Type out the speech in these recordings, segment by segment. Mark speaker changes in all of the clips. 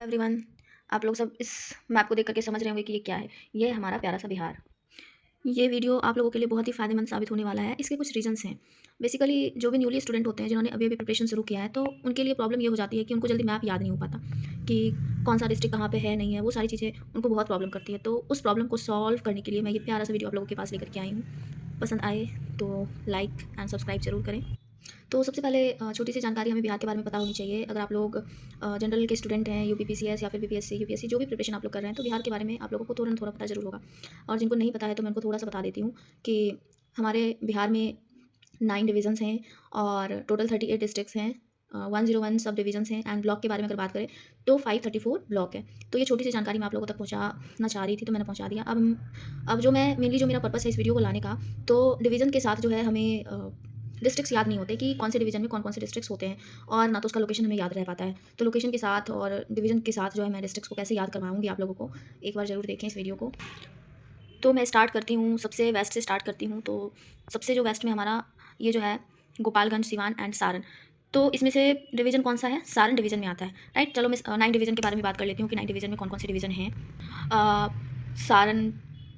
Speaker 1: Everyone, आप लोग सब इस मैप को देख करके समझ रहे होंगे कि ये क्या है। ये है हमारा प्यारा सा बिहार। ये वीडियो आप लोगों के लिए बहुत ही फ़ायदेमंद साबित होने वाला है। इसके कुछ रीज़न्स हैं। बेसिकली जो भी न्यूली स्टूडेंट होते हैं, जिन्होंने अभी-अभी प्रिपरेशन शुरू किया है, तो उनके लिए प्रॉब्लम ये हो जाती है कि उनको जल्दी मैप याद नहीं हो पाता कि कौन-सा डिस्ट्रिक्ट कहाँ पे है, नहीं है। वो सारी चीज़ें उनको बहुत प्रॉब्लम करती है। तो उस प्रॉब्लम को सॉल्व करने के लिए मैं ये प्यारा सा वीडियो आप लोगों के पास लेकर के आई हूँ। पसंद आए तो लाइक एंड सब्सक्राइब ज़रूर करें। तो सबसे पहले छोटी सी जानकारी हमें बिहार के बारे में पता होनी चाहिए। अगर आप लोग जनरल के स्टूडेंट हैं, यूपीपीसीएस या फिर बीपीएससी, यूपीएससी जो भी प्रिपरेशन आप लोग कर रहे हैं, तो बिहार के बारे में आप लोगों को थोड़ा ना थोड़ा पता ज़रूर होगा। और जिनको नहीं पता है, तो मैं उनको थोड़ा सा बता देती हूँ कि हमारे बिहार में 9 डिवीज़न्स हैं और टोटल 38 डिस्ट्रिक्ट्स हैं। 101 सब डिवीज़न्स हैं एंड ब्लॉक के बारे में अगर बात करें तो 534 ब्लॉक है। तो ये छोटी सी जानकारी मैं आप लोगों तक पहुँचाना चाह रही थी, तो मैंने पहुँचा दिया। अब जो मैं मेनली जो मेरा पर्पस है इस वीडियो को लाने का, तो डिवीज़न के साथ जो है हमें डिस्ट्रिक्ट्स याद नहीं होते कि कौन से डिवीज़न में कौन-कौन से डिस्ट्रिक्ट्स होते हैं, और ना तो उसका लोकेशन हमें याद रह पाता है। तो लोकेशन के साथ और डिवीज़न के साथ जो है मैं डिस्ट्रिक्ट्स को कैसे याद करवाऊँगी आप लोगों को, एक बार ज़रूर देखें इस वीडियो को। तो मैं स्टार्ट करती हूँ, सबसे वेस्ट से स्टार्ट करती हूँ। तो सबसे जो वेस्ट में हमारा ये जो है गोपालगंज, सिवान एंड सारण। तो इसमें से डिवीज़न कौन-सा है? सारण डिवीज़न में आता है, राइट? चलो मैं 9 डिवीज़न के बारे में बात कर लेती हूँ कि 9 डिवीज़न में कौन-कौन से डिवीज़न हैं। सारण,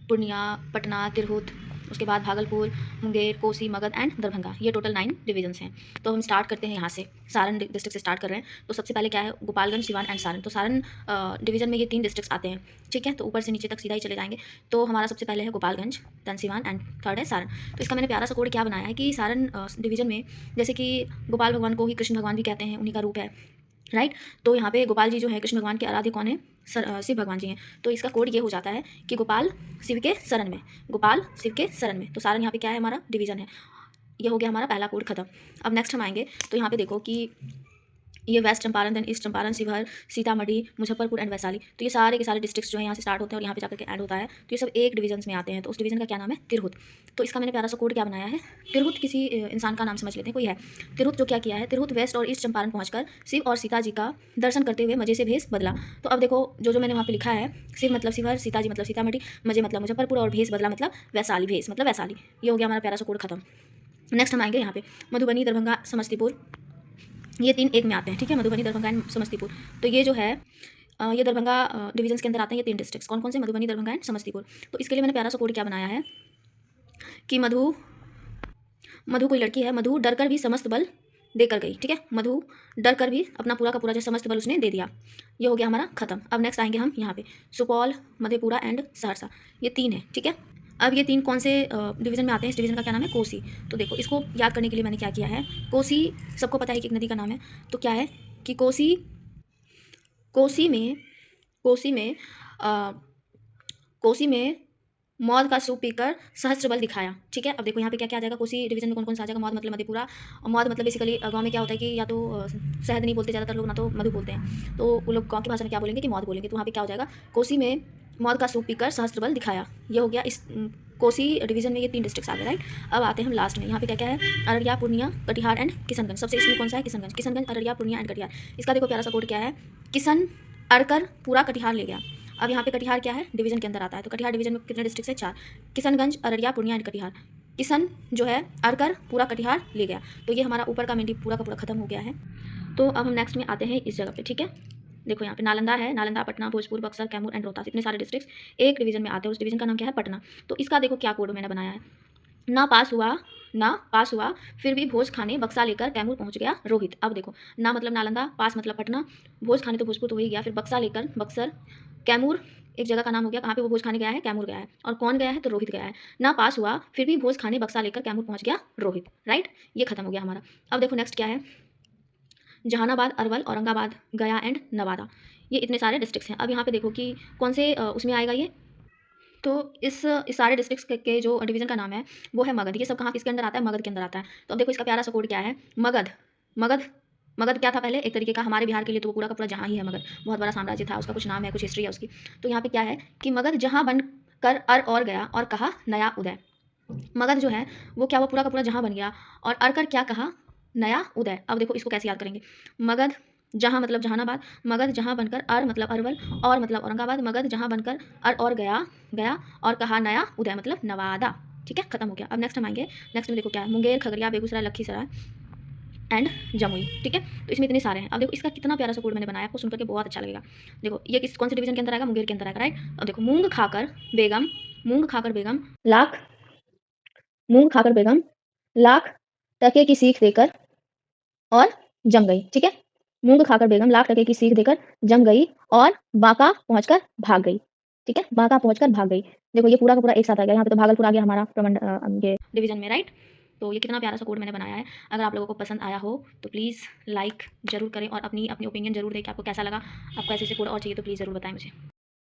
Speaker 1: पूर्णिया, पटना, तिरहुत, उसके बाद भागलपुर, मुंगेर, कोसी, मगध एंड दरभंगा। ये टोटल 9 डिवीजन्स हैं। तो हम स्टार्ट करते हैं यहाँ से, सारण डिस्ट्रिक्ट से स्टार्ट कर रहे हैं। तो सबसे पहले क्या है? गोपालगंज, सिवान एंड सारण। तो सारण डिवीज़न में ये 3 डिस्ट्रिक्ट्स आते हैं, ठीक है? तो ऊपर से नीचे तक सीधा ही चले जाएंगे। तो हमारा सबसे पहले है Gopalganj, then Siwan and third है सारण। तो इसका मैंने प्यारा सा कोड क्या बनाया है कि सारण डिवीज़न में, जैसे कि गोपाल भगवान को ही कृष्ण भगवान भी कहते हैं, उन्हीं का रूप है, राइट? तो यहाँ पे गोपाल जी जो है कृष्ण भगवान के आराध्य कौन है? शिव भगवान जी हैं। तो इसका कोड ये हो जाता है कि गोपाल शिव के शरण में, गोपाल शिव के शरण में। तो सारण यहाँ पे क्या है? हमारा डिवीजन है। ये हो गया हमारा पहला कोड खत्म। अब नेक्स्ट हम आएंगे, तो यहाँ पे देखो कि ये West Champaran, then East Champaran, Sheohar, Sitamarhi, Muzaffarpur and Vaishali. तो ये सारे के सारे डिस्ट्रिक्ट्स जो है यहाँ से स्टार्ट होते हैं और यहाँ पे जाकर के ऐड होता है। तो ये सब एक डिवीजन में आते हैं। तो उस डिवीजन का क्या नाम है? तिरहुत। तो इसका मैंने प्यारा सा कोड क्या बनाया है? तिरहुत किसी इंसान का नाम समझ लेते हैं, कोई है। तिरहुत जो क्या किया है? तिरहुत वेस्ट और ईस्ट चंपारण पहुंचकर शिव और सीता जी का दर्शन करते हुए मजे से भेष बदला। तो अब देखो जो मैंने वहाँ पे लिखा है, शिव मतलब शिवहर, सीता जी मतलब सीतामढ़ी, मजे मतलब मुजफ्फरपुर और भेष बदला मतलब वैशाली, भेष मतलब वैशाली। ये हो गया हमारा प्यारा सा कोड खत्म। नेक्स्ट हम आएंगे यहाँ पे मधुबनी, दरभंगा, समस्तीपुर। ये 3 एक में आते हैं, ठीक है? मधुबनी, दरभंगा एंड समस्तीपुर। तो ये जो है ये दरभंगा डिवीजन्स के अंदर आते हैं ये 3 डिस्ट्रिक्ट्स। कौन-कौन से? मधुबनी, दरभंगा एंड समस्तीपुर। तो इसके लिए मैंने प्यारा सा कोड क्या बनाया है कि मधु कोई लड़की है, मधु डर कर भी समस्त बल देकर गई, ठीक है? मधु डर कर भी अपना पूरा का पूरा जो समस्त बल उसने दे दिया। ये हो गया हमारा खत्म। अब नेक्स्ट आएँगे हम यहाँ पे सुपौल, मधेपुरा एंड सहरसा। ये 3 है, ठीक है? अब ये 3 कौन से डिवीज़न में आते हैं? इस डिवीज़न का क्या नाम है? कोसी। तो देखो इसको याद करने के लिए मैंने क्या किया है, कोसी सबको पता है कि एक नदी का नाम है। तो क्या है कि कोसी में कोसी में अ, कोसी में मौत का सूप पीकर सहस्त्र बल दिखाया, ठीक है? अब देखो यहाँ पे क्या-क्या आ जाएगा, कोसी डिवीज़न में कौन-कौन सा आ जाएगा? मौत मतलब मधेपुरा। और मौत मतलब बेसिकली गाँव में क्या होता है कि या तो शहद नहीं बोलते ज़्यादातर लोग, ना तो मधु बोलते हैं। तो वो लोग गाँव की भाषा में क्या बोलेंगे कि मौत बोलेंगे। तो वहाँ पे क्या हो जाएगा? कोसी में मौत का सूप पीकर सहस्त्र बल दिखाया। ये हो गया इस कोसी डिवीज़न में ये 3 डिस्ट्रिक्ट्स आ गए, राइट? अब आते हैं हम लास्ट में, यहाँ पे क्या-क्या है? अररिया, पूर्णिया, कटिहार एंड किशनगंज। सबसे इसमें कौन सा है? किशनगंज। किशनगंज, अररिया, पूर्णिया एंड कटिहार। इसका देखो प्यारा सा कोड क्या है? किशन अरकर पूरा कटिहार ले गया। अब यहाँ पे कटिहार क्या है? डिवीज़न के अंदर आता है। तो कटिहार डिवीज़न में कितने डिस्ट्रिक्ट्स हैं? 4। किशनगंज, अररिया, पूर्णिया एंड कटिहार। किशन जो है अरकर पूरा कटिहार ले गया। तो ये हमारा ऊपर का मेंटी पूरा का पूरा खत्म हो गया है। तो अब हम नेक्स्ट में आते हैं इस जगह पे, ठीक है? देखो यहाँ पे नालंदा है, नालंदा, पटना, भोजपुर, बक्सर, कैमूर एंड रोहतास। इतने सारे डिस्ट्रिक्ट्स एक डिवीज़न में आते हैं। उस डिवीज़न का नाम क्या है? पटना। तो इसका देखो क्या कोड मैंने बनाया है, ना पास हुआ फिर भी भोज खाने बक्सा लेकर कैमूर पहुंच गया रोहित। अब देखो ना मतलब नालंदा, पास मतलब पटना, भोज खाने तो भोजपुर तो हो ही गया, फिर बक्सा लेकर बक्सर, कैमूर एक जगह का नाम हो गया। कहाँ पे वो भोज खाने गया है? कैमूर गया है। और कौन गया है? तो रोहित गया है। ना पास हुआ फिर भी भोज खाने बक्सा लेकर कैमूर पहुंच गया रोहित, राइट? ये खत्म हो गया हमारा। अब देखो नेक्स्ट क्या है? जहानाबाद, अरवल, औरंगाबाद, गया एंड नवादा। ये इतने सारे डिस्ट्रिक्ट्स हैं। अब यहाँ पे देखो कि कौन से उसमें आएगा ये। तो इस सारे डिस्ट्रिक्ट्स के जो डिवीज़न का नाम है वो है मगध। ये सब कहाँ किसके अंदर आता है? मगध के अंदर आता है। तो अब देखो इसका प्यारा सा कोड क्या है? मगध। मगध मगध क्या था पहले? एक तरीके का हमारे बिहार के लिए तो वो पूरा का पूरा जहाँ ही है मगध। बहुत बड़ा साम्राज्य था, उसका कुछ नाम है, कुछ हिस्ट्री है उसकी। तो यहाँ पे क्या है कि मगध जहाँ बन कर अर और गया और कहा नया उदय। मगध जो है वो क्या, वो पूरा का पूरा जहाँ बन गया और अर कर क्या कहा? नया उदय। अब देखो इसको कैसे याद करेंगे? मगध जहाँ मतलब जहानाबाद, मगध जहाँ बनकर अर मतलब अरवल, और मतलब औरंगाबाद, मगध जहाँ बनकर अर और गया गया और कहा नया उदय मतलब नवादा, ठीक है? खत्म हो गया। अब नेक्स्ट हम आएंगे, नेक्स्ट में देखो क्या है? मुंगेर, खगड़िया, बेगूसराय, लखीसराय, एंड जमुई, ठीक है। तो इसमें इतने सारे हैं। अब देखो इसका कितना प्यारा सा कोड मैंने बनाया, आपको सुन करके बहुत अच्छा लगेगा। देखो ये किस कौन से डिवीजन के अंदर आएगा, मुंगेर के अंदर आएगा, राइट। अब देखो मूंग खाकर बेगम लाख मूंग खाकर बेगम लाख टके की सीख देकर और जम गई, ठीक है। मूंग खाकर बेगम लाख टके की सीख देकर जम गई और बांका पहुंचकर भाग गई, ठीक है। बांका पहुंचकर भाग गई। देखो ये पूरा का पूरा एक साथ आ गया, यहाँ पे तो भागलपुर आ गया हमारा प्रमंड ये डिवीजन में, राइट। तो ये कितना प्यारा सा कोड मैंने बनाया है। अगर आप लोगों को पसंद आया हो तो प्लीज़ लाइक ज़रूर करें और अपनी अपनी ओपिनियन ज़रूर दें कि आपको कैसा लगा। आपको ऐसे कोड और चाहिए तो प्लीज़ ज़रूर बताएं मुझे।